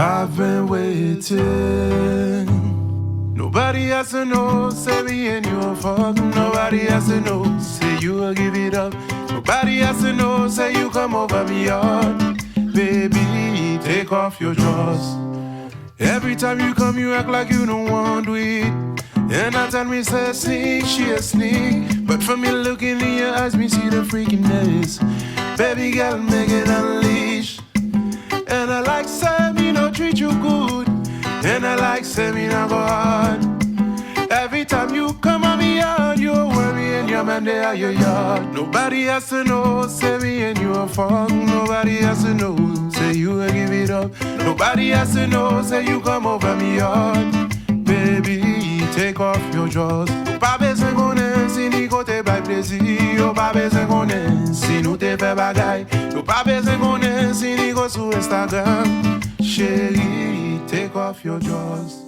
I've been waiting. Nobody has to know, say me and you are fucking. Nobody has to know, say you will give it up. Nobody has to know, say you come over me yard. Baby, take off your drawers. Every time you come, you act like you don't want to eat. And I tell me, say sneak, she a sneak. But from me looking in your eyes, me see the freakiness. Baby girl, make it unleash. And I like say me no treat you good. And I like say me no go hard. Every time you come on me yard, you worry and your man they are your yard. Nobody has to know, say me and you are fuck. Nobody has to know, say you will give it up. Nobody has to know, say you come over me yard. Baby, take off your drawers. Pas besoin qu'on si Niko te bail plaisir. Pas besoin qu'on si nous te fait bagaille. Pas besoin qu'on si Niko sur Instagram. Chérie, take off your drawers.